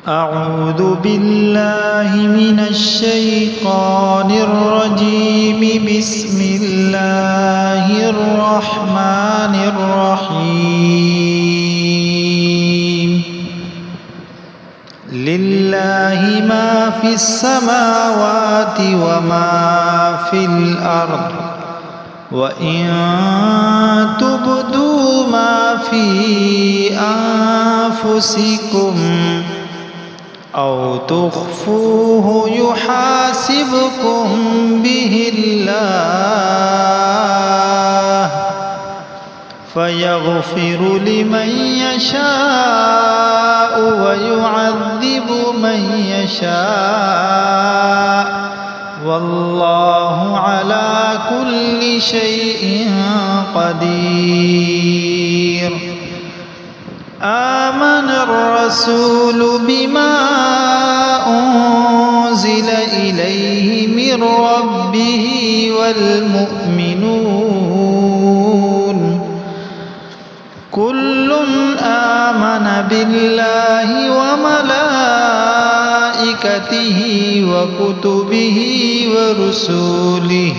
أعوذ بالله من الشيطان الرجيم. بسم الله الرحمن الرحيم. لله ما في السماوات وما في الأرض، وإن تبدوا ما في أنفسكم أو تخفوه يحاسبكم به الله فيغفر لمن يشاء ويعذب من يشاء، والله على كل شيء قدير. آمن الرسول بما أنزل إليه من ربه والمؤمنون كل آمن بالله وملائكته وكتبه ورسله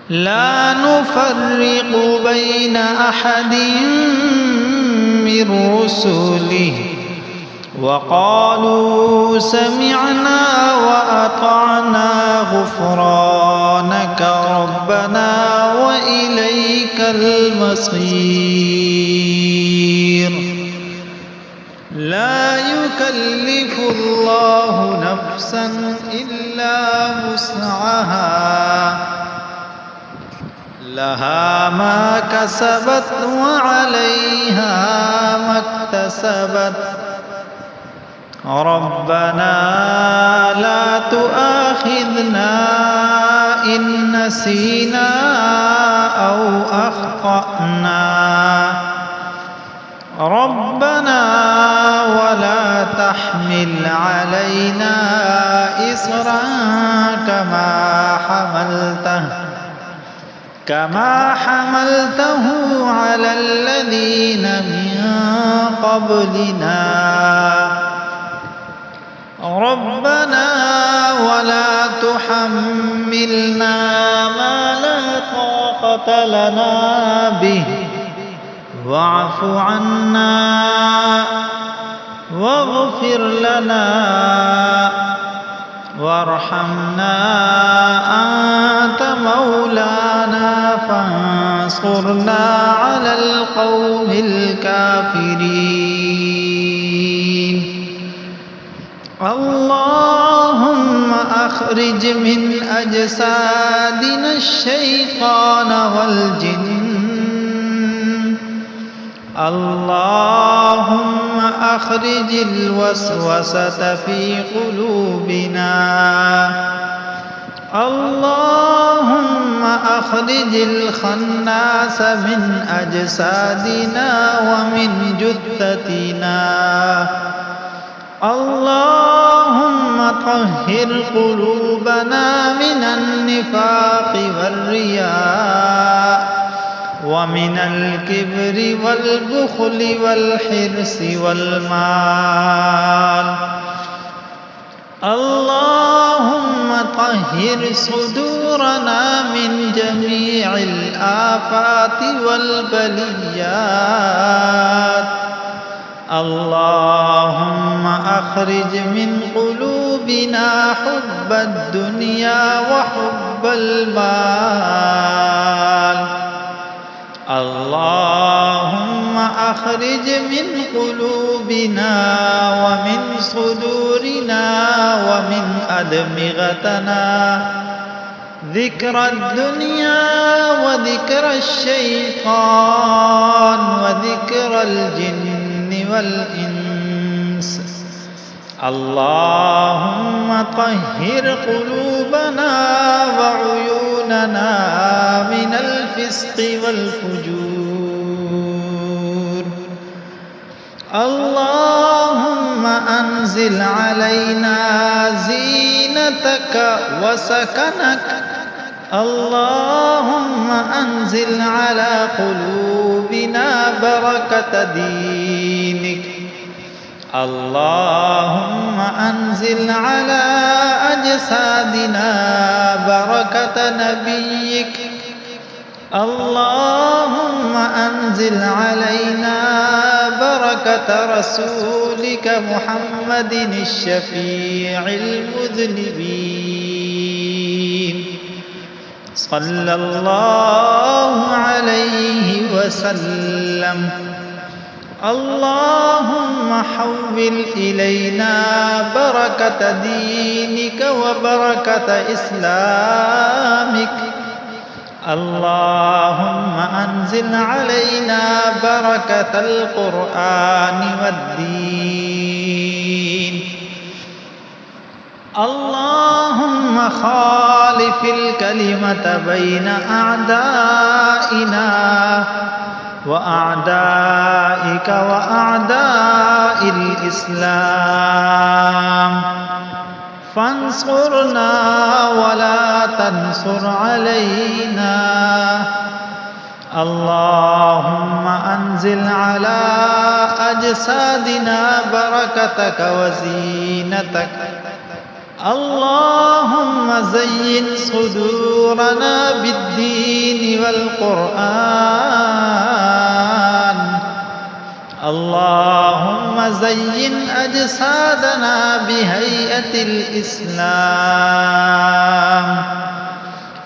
لا نفرق بين أحد من رسله، وقالوا سمعنا وأطعنا غفرانك ربنا وإليك المصير. لا يكلف الله نفسا إلا وسعها، لها ما كسبت وعليها ما اكتسبت. ربنا لا تؤاخذنا إن نسينا أو أخطأنا، ربنا ولا تحمل علينا إصرا كما حملته على الذين من قبلنا، ربنا ولا تحملنا ما لا طاقة لنا به، واعف عنا واغفر لنا وارحمنا، أنت مولانا فانصرنا على القوم الكافرين. اللهم أخرج من أجسادنا الشيطان والجن، اللهم أخرج الوسوسة في قلوبنا، اللهم أخرج الخناس من أجسادنا ومن جثتنا، اللهم طهر قلوبنا من النفاق والرياء ومن الكبر والبخل والحرص والمال، اللهم طهر صدورنا من جميع الآفات والبليات، اللهم أخرج من قلوبنا حب الدنيا وحب المال، اللهم أخرج من قلوبنا ومن صدورنا ومن أدمغتنا ذكر الدنيا وذكر الشيطان وذكر الجن والإنس، اللهم طهر قلوبنا وعيوننا من الفسق والفجور، اللهم أنزل علينا زينتك وسكنك، اللهم أنزل على قلوبنا بركة دينك، اللهم أنزل على أجسادنا بركة نبيك اللهم أنزل علينا بركة رسولك محمد الشفيع المذنبين صلى الله عليه وسلم اللهم حول إلينا بركة دينك وبركة إسلامك اللهم أنزل علينا بركة القرآن والدين اللهم خالف الكلمة بين أعدائنا وأعدائك وأعداء الإسلام فانصرنا ولا تنصر علينا اللهم أنزل على أجسادنا بركتك وزينتك اللهم زين صدورنا بالدين والقرآن اللهم زين أجسادنا بهيئة الإسلام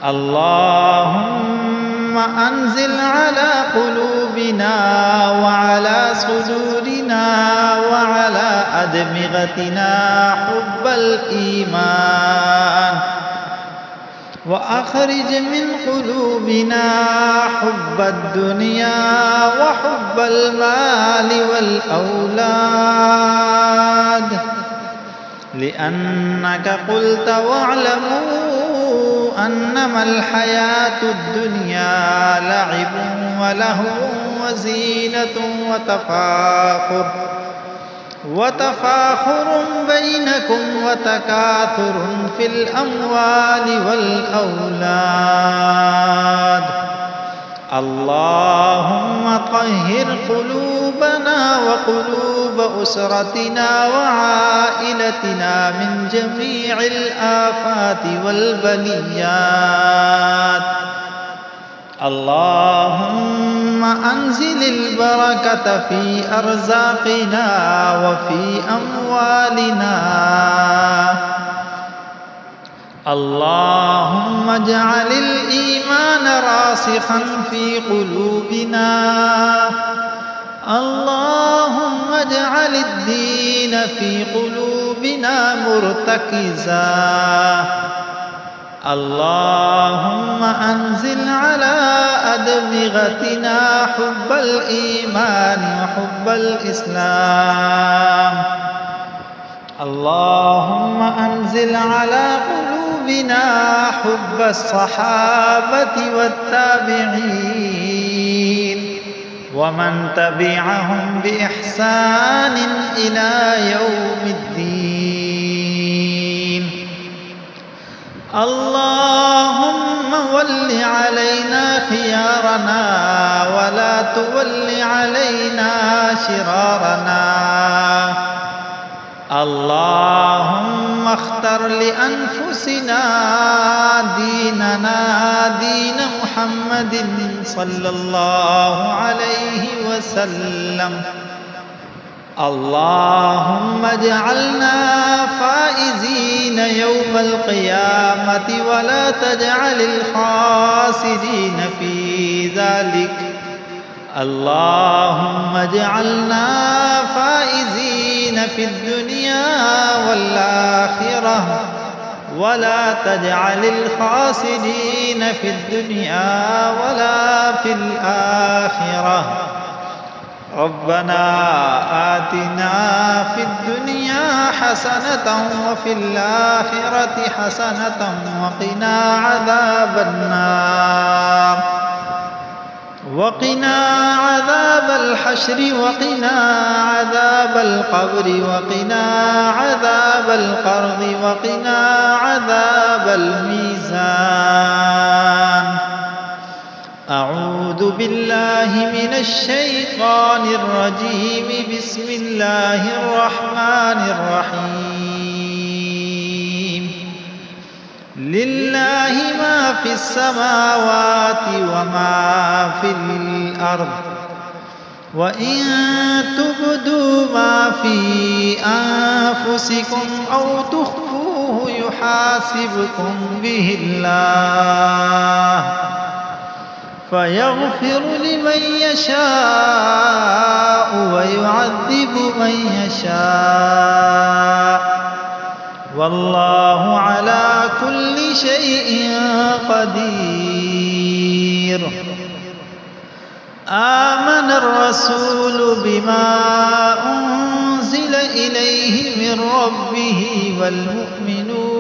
اللهم أنزل على قلوبنا وعلى صدورنا وعلى أدمغتنا حب الإيمان وأخرج من قلوبنا حب الدنيا وحب المال والأولاد لأنك قلت واعلموا أنما الحياة الدنيا لعب ولهو وزينة وتفاخر بينكم وتكاثر في الأموال والأولاد اللهم طهر قلوبنا وقلوب أسرتنا وعائلتنا من جميع الآفات والبليات اللهم أنزل البركة في أرزاقنا وفي أموالنا اللهم اجعل الإيمان راسخا في قلوبنا اللهم اجعل الدين في قلوبنا مرتكزا اللهم أنزل على أدمغتنا حب الإيمان وحب الإسلام اللهم أنزل على قلوبنا حب الصحابة والتابعين ومن تبعهم بإحسان إلى يوم الدين اللهم ول علينا خيارنا ولا تول علينا شرارنا اللهم اختر لأنفسنا ديننا دين محمد صلى الله عليه وسلم اللهم اجعلنا فائزين يوم القيامة ولا تجعل الخاسرين في ذلك اللهم اجعلنا فائزين في الدنيا والآخرة ولا تجعل الخاسرين في الدنيا ولا في الآخرة ربنا آتنا في الدنيا حسنة وفي الآخرة حسنة وقنا عذاب النار وقنا عذاب الحشر وقنا عذاب القبر وقنا عذاب القرض وقنا عذاب الميزان أعوذ بالله من الشيطان الرجيم. بسم الله الرحمن الرحيم. لله ما في السماوات وما في الأرض، وإن تبدوا ما في أنفسكم أو تخفوه يحاسبكم به الله، فيغفر لمن يشاء ويعذب من يشاء، والله على كل شيء قدير. آمن الرسول بما أنزل إليه من ربه والمؤمنون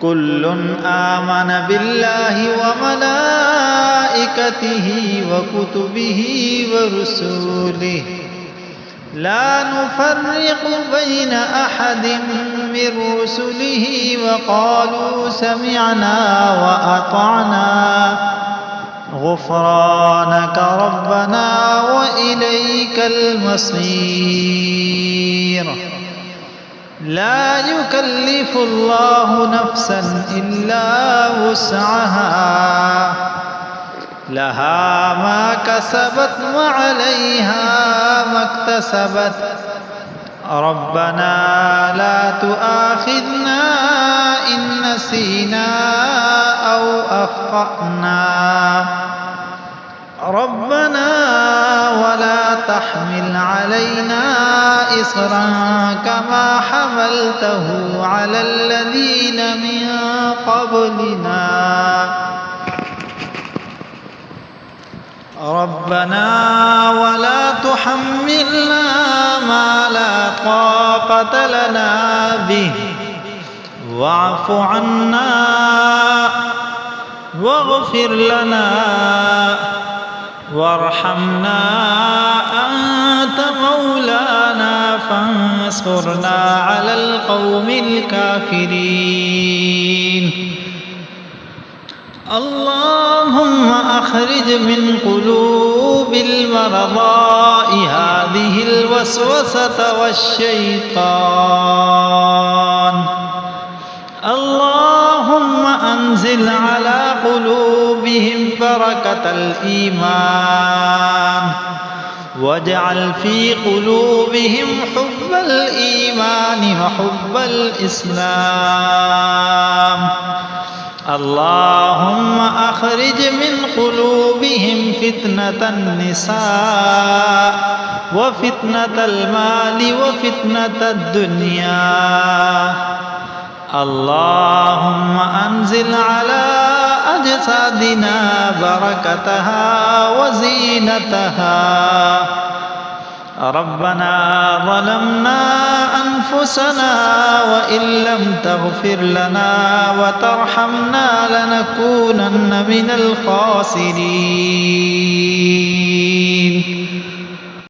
كل آمن بالله وملائكته وكتبه ورسله لا نفرق بين أحد من رسله وقالوا سمعنا وأطعنا غفرانك ربنا وإليك المصير. لا يكلف الله نفسا إلا وسعها، لها ما كسبت وعليها ما اكتسبت. ربنا لا تؤاخذنا إن نسينا أو أخطأنا، ربنا ولا تحمل علينا إصرا كما حملته على الذين من قبلنا، ربنا ولا تحملنا ما لا طاقة لنا به، واعف عنا واغفر لنا وارحمنا، أنت مولانا فانصرنا على القوم الكافرين. اللهم أخرج من قلوب المرضى هذه الوسوسة والشيطان. اللهم أنزل على قلوبهم بركة الإيمان، واجعل في قلوبهم حب الإيمان وحب الإسلام. اللهم أخرج من قلوبهم فتنة النساء وفتنة المال وفتنة الدنيا. اللهم أنزل على أجسادنا بركتها وزينتها. ربنا ظلمنا أنفسنا وإن لم تغفر لنا وترحمنا لنكونن من الخاسرين.